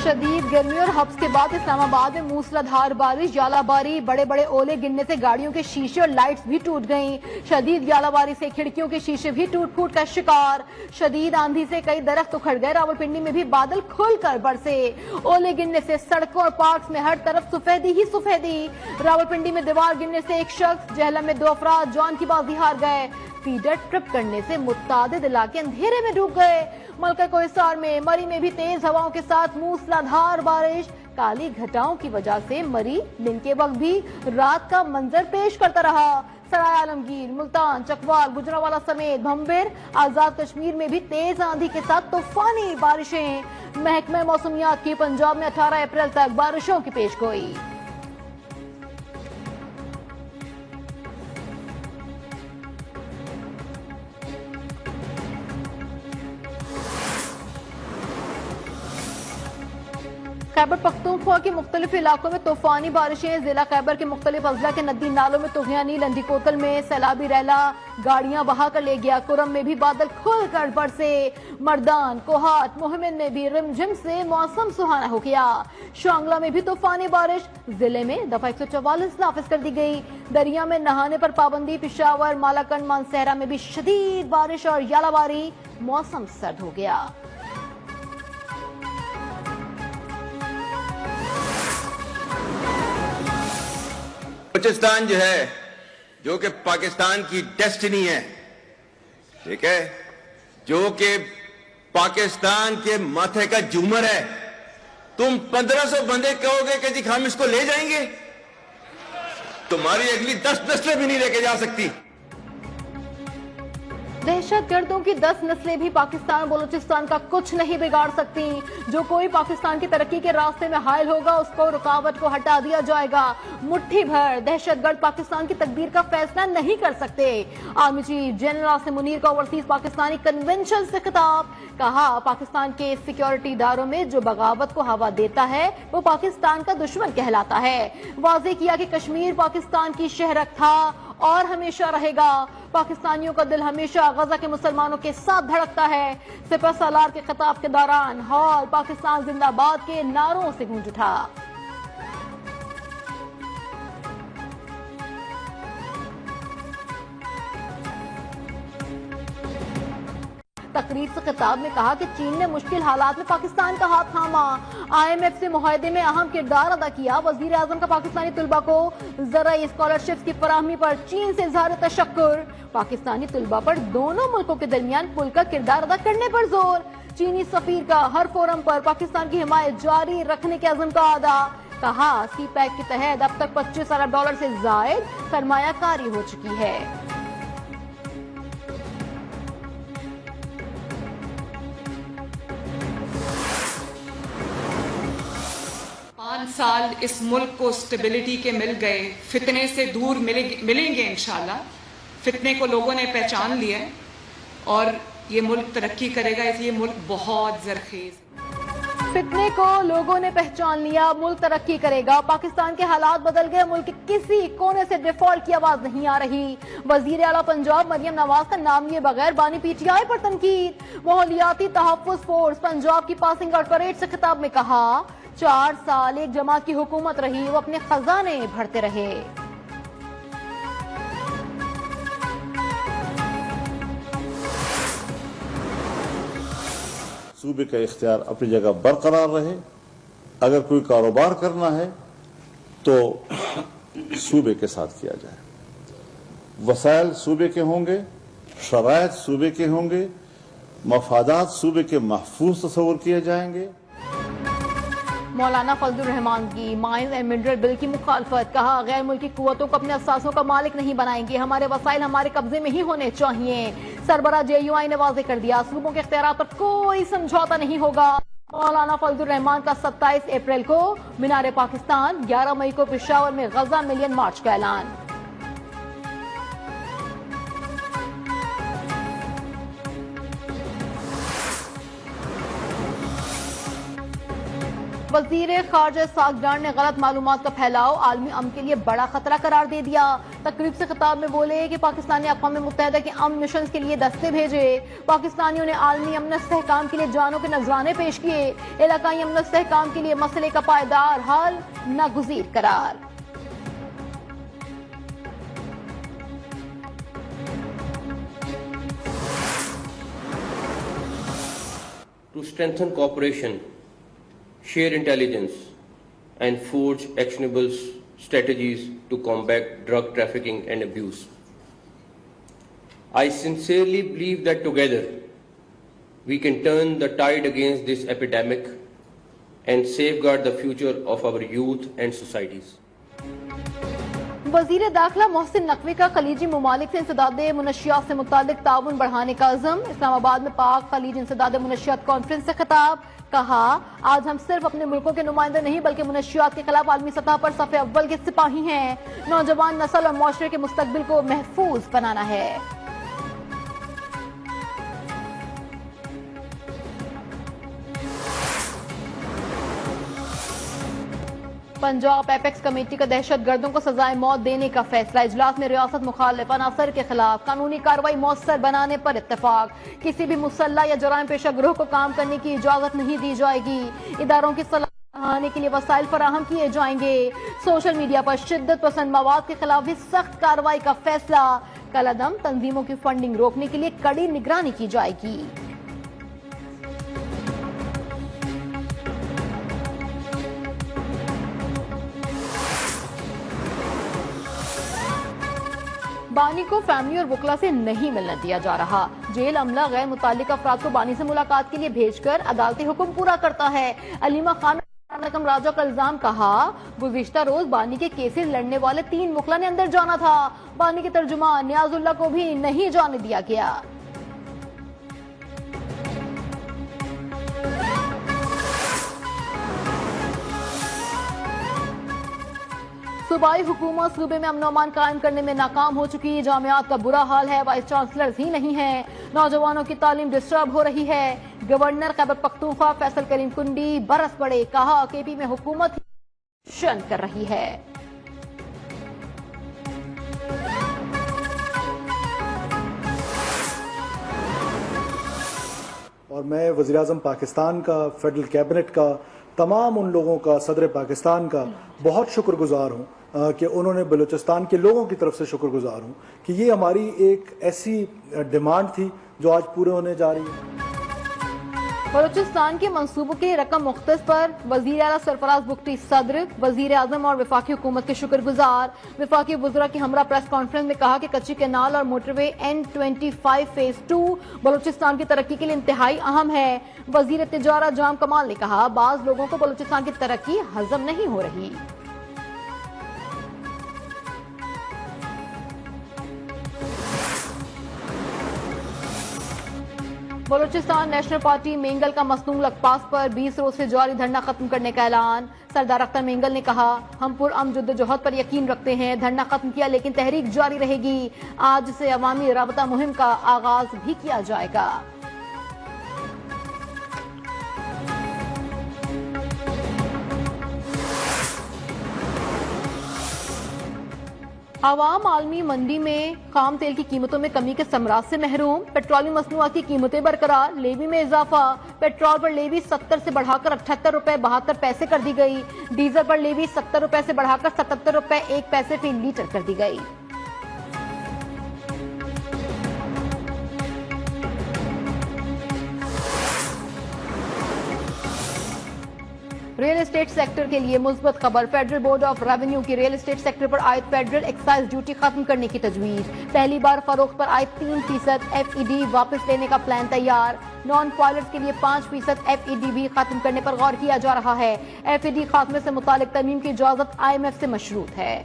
شدید گرمی اور حبس کے بعد اسلام آباد میں موسلادھار بارش، ژالہ باری، بڑے بڑے اولے گرنے سے گاڑیوں کے شیشے اور لائٹس بھی ٹوٹ گئیں۔ شدید ژالہ باری سے کھڑکیوں کے شیشے بھی ٹوٹ پھوٹ کا شکار۔ شدید آندھی سے کئی درخت اکھڑ گئے۔ راولپنڈی میں بھی بادل کھل کر برسے۔ اولے گرنے سے سڑکوں اور پارکس میں ہر طرف سفیدی ہی سفیدی۔ راولپنڈی میں دیوار گرنے سے ایک شخص، جہلم میں 2 افراد جان کی بازی ہار گئے۔ فیڈر ٹرپ کرنے سے متعدد علاقے اندھیرے میں ڈوب گئے۔ ملکہ کوہستان میں مری میں بھی تیز ہواؤں کے ساتھ موسلادھار بارش۔ کالی گھٹاؤں کی وجہ سے مری دن کے وقت بھی رات کا منظر پیش کرتا رہا۔ سرائے عالمگیر، ملتان، چکوال، گجرانوالہ سمیت بھمبیر، آزاد کشمیر میں بھی تیز آندھی کے ساتھ طوفانی بارشیں۔ محکمہ موسمیات کی پنجاب میں 18 اپریل تک بارشوں کی پیش گوئی۔ خیبر پختونخوا کے مختلف علاقوں میں طوفانی بارشیں۔ ضلع خیبر کے مختلف اضلاع کے ندی نالوں میں طغیانی، لندی کوتل میں سیلابی ریلا گاڑیاں بہا کر لے گیا۔ کرم میں بھی بادل کھل کر برسے۔ مردان، کوہاٹ، مہمند میں بھی رم جھم سے موسم سہانا ہو گیا۔ شانگلہ میں بھی طوفانی بارش۔ ضلع میں دفعہ 144 نافذ کر دی گئی۔ دریا میں نہانے پر پابندی۔ پشاور، مالاکنڈ، مانسہرہ میں بھی شدید بارش اور ژالہ باری۔ موسم سرد ہو گیا۔ بلوچستان جو ہے، جو کہ پاکستان کی ڈیسٹنی ہے، ٹھیک ہے، جو کہ پاکستان کے ماتھے کا جھومر ہے، تم 1500 بندے کہو گے کہ جی ہم اس کو لے جائیں گے، تمہاری اگلی 10 نسلیں بھی نہیں لے کے جا سکتی۔ دہشت گردوں کی 10 نسلیں بھی پاکستان بلوچستان کا کچھ نہیں بگاڑ سکتی۔ جو کوئی پاکستان کی ترقی کے راستے میں حائل ہوگا، اس کو رکاوٹ کو ہٹا دیا جائے گا۔ مٹھی بھر دہشت گرد پاکستان کی تقدیر کا فیصلہ نہیں کر سکتے۔ Army chief general Asim Munir کا اوورسیز پاکستانی کنونشن سے خطاب۔ کہا، پاکستان کے سیکیورٹی اداروں میں جو بغاوت کو ہوا دیتا ہے وہ پاکستان کا دشمن کہلاتا ہے۔ واضح کیا کہ کشمیر پاکستان کی شہرک تھا اور ہمیشہ رہے گا۔ پاکستانیوں کا دل ہمیشہ غزہ کے مسلمانوں کے ساتھ دھڑکتا ہے۔ سپہ سالار کے خطاب کے دوران ہال پاکستان زندہ باد کے نعروں سے گونج اٹھا۔ تقریر سے خطاب میں کہا کہ چین نے مشکل حالات میں پاکستان کا ہاتھ تھاما، آئی ایم ایف سے معاہدے میں اہم کردار ادا کیا۔ وزیر اعظم کا پاکستانی طلباء کو زرعی اسکالرشپس کی فراہمی پر چین سے اظہار تشکر۔ پاکستانی طلباء پر دونوں ملکوں کے درمیان پل کا کردار ادا کرنے پر زور۔ چینی سفیر کا ہر فورم پر پاکستان کی حمایت جاری رکھنے کے عزم کا اعادہ۔ کہا، سی پیک کے تحت اب تک $25 ارب سے زائد سرمایہ کاری ہو چکی ہے۔ 5 سال اس ملک کو سٹیبلٹی کے مل گئے، فتنے سے دور ملیں گے انشاءاللہ۔ فتنے کو لوگوں نے پہچان لیا ہے اور یہ ملک ترقی کرے گا، اس لیے ملک بہت زرخیز۔ فتنے کو لوگوں نے پہچان لیا، ملک ترقی کرے گا۔ پاکستان کے حالات بدل گئے، ملک کے کسی کونے سے ڈیفالٹ کی آواز نہیں آ رہی۔ وزیر اعلیٰ پنجاب مریم نواز کا نام لیے بغیر بانی پی ٹی آئی پر تنقید۔ ماحولیاتی تحفظ فورس پنجاب کی پاسنگ آؤٹ پریڈ سے خطاب میں کہا، 4 سال ایک جماعت کی حکومت رہی، وہ اپنے خزانے بھرتے رہے۔ صوبے کا اختیار اپنی جگہ برقرار رہے۔ اگر کوئی کاروبار کرنا ہے تو صوبے کے ساتھ کیا جائے، وسائل صوبے کے ہوں گے، شرائط صوبے کے ہوں گے، مفادات صوبے کے محفوظ تصور کیے جائیں گے۔ مولانا فضل الرحمان کی مائنز اینڈ منرل بل کی مخالفت۔ کہا، غیر ملکی قوتوں کو اپنے اثاثوں کا مالک نہیں بنائیں گے، ہمارے وسائل ہمارے قبضے میں ہی ہونے چاہیے۔ سربراہ جے یو آئی نے واضح کر دیا، صوبوں کے اختیارات پر کوئی سمجھوتہ نہیں ہوگا۔ مولانا فضل الرحمان کا 27 اپریل کو مینار پاکستان، 11 مئی کو پشاور میں غزہ ملین مارچ کا اعلان۔ وزیر خارجہ اسحاق ڈار نے غلط معلومات کا پھیلاؤ عالمی امن کے لیے بڑا خطرہ قرار دے دیا. تقریب سے خطاب میں بولے کہ پاکستان نے اقوام متحدہ کے امن مشنز کے لیے دستے بھیجے. پاکستانیوں نے عالمی امن و استحکام کے لیے جانوں کے نذرانے پیش کیے. علاقائی امن و استحکام کے لیے مسئلے کا پائیدار حل ناگزیر قرار. To strengthen cooperation, share intelligence, and forge actionable strategies to combat drug trafficking and abuse. I sincerely believe that together we can turn the tide against this epidemic and safeguard the future of our youth and societies. وزیر داخلہ محسن نقوی کا خلیجی ممالک سے انسداد منشیات سے متعلق تعاون بڑھانے کا عزم. اسلام آباد میں پاک خلیج انسداد منشیات کانفرنس سے خطاب. کہا آج ہم صرف اپنے ملکوں کے نمائندے نہیں بلکہ منشیات کے خلاف عالمی سطح پر صف اول کے سپاہی ہیں. نوجوان نسل اور معاشرے کے مستقبل کو محفوظ بنانا ہے. پنجاب ایپیکس کمیٹی کا دہشت گردوں کو سزائے موت دینے کا فیصلہ. اجلاس میں ریاست مخالف عناصر کے خلاف قانونی کارروائی مؤثر بنانے پر اتفاق. کسی بھی مسلح یا جرائم پیشہ گروہ کو کام کرنے کی اجازت نہیں دی جائے گی. اداروں کی صلاحیت بڑھانے کے لیے وسائل فراہم کیے جائیں گے. سوشل میڈیا پر شدت پسند مواد کے خلاف بھی سخت کارروائی کا فیصلہ. کالعدم تنظیموں کی فنڈنگ روکنے کے لیے کڑی نگرانی کی جائے گی. بانی کو فیملی اور وکلا سے نہیں ملنے دیا جا رہا. جیل عملہ غیر متعلق افراد کو بانی سے ملاقات کے لیے بھیج کر عدالتی حکم پورا کرتا ہے. علیمہ خان رقم راجہ کا الزام. کہا گزشتہ روز بانی کے کیسز لڑنے والے 3 وکلا نے اندر جانا تھا. بانی کے ترجمان نیاز اللہ کو بھی نہیں جانے دیا گیا. صوبائی حکومت صوبے میں امن و امان قائم کرنے میں ناکام ہو چکی. جامعات کا برا حال ہے. وائس چانسلرز ہی نہیں ہیں. نوجوانوں کی تعلیم ڈسٹرب ہو رہی ہے. گورنر خیبر پختونخوا فیصل کریم کنڈی برس پڑے. کہا کے پی میں حکومت شن کر رہی ہے. اور میں وزیراعظم پاکستان کا، فیڈرل کیبنٹ کا، تمام ان لوگوں کا، صدر پاکستان کا بہت شکر گزار ہوں کہ انہوں نے بلوچستان کے لوگوں کی طرف سے شکر گزار ہوں کہ یہ ہماری ایک ایسی ڈیمانڈ تھی جو آج پورے ہونے جا رہی ہے. بلوچستان کے منصوبوں کے رقم مختص پر وزیر اعلیٰ سرفراز بگٹی صدر، وزیر اعظم اور وفاقی حکومت کے شکر گزار. وفاقی وزراء کی ہمراہ پریس کانفرنس میں کہا کہ کچی کینال اور موٹر وے N25 فیز 2 بلوچستان کی ترقی کے لیے انتہائی اہم ہے. وزیر تجارت جام کمال نے کہا بعض لوگوں کو بلوچستان کی ترقی ہضم نہیں ہو رہی. بلوچستان نیشنل پارٹی مینگل کا مصنوع لکپاس پر 20 روز سے جاری دھرنا ختم کرنے کا اعلان. سردار اختر مینگل نے کہا ہم پرامن جدوجہد پر یقین رکھتے ہیں. دھرنا ختم کیا لیکن تحریک جاری رہے گی. آج سے عوامی رابطہ مہم کا آغاز بھی کیا جائے گا. عوام عالمی منڈی میں خام تیل کی قیمتوں میں کمی کے ثمرات سے محروم. پیٹرولیم مصنوعات کی قیمتیں برقرار. لیوی میں اضافہ. پیٹرول پر لیوی 70 سے بڑھا کر 78 روپے 72 پیسے کر دی گئی. ڈیزل پر لیوی 70 روپے سے بڑھا کر 77 روپے 1 پیسے فی لیٹر کر دی گئی. ریل اسٹیٹ سیکٹر کے لیے مثبت خبر. فیڈرل بورڈ آف ریونیو کی ریل اسٹیٹ سیکٹر پر عائد فیڈرل ایکسائز ڈیوٹی ختم کرنے کی تجویز. پہلی بار فروخت پر عائد 3% FED واپس لینے کا پلان تیار. نان فائلرز کے لیے 5% FED بھی ختم کرنے پر غور کیا جا رہا ہے. FED خاتمے سے متعلق ترمیم کی اجازت IMF سے مشروط ہے.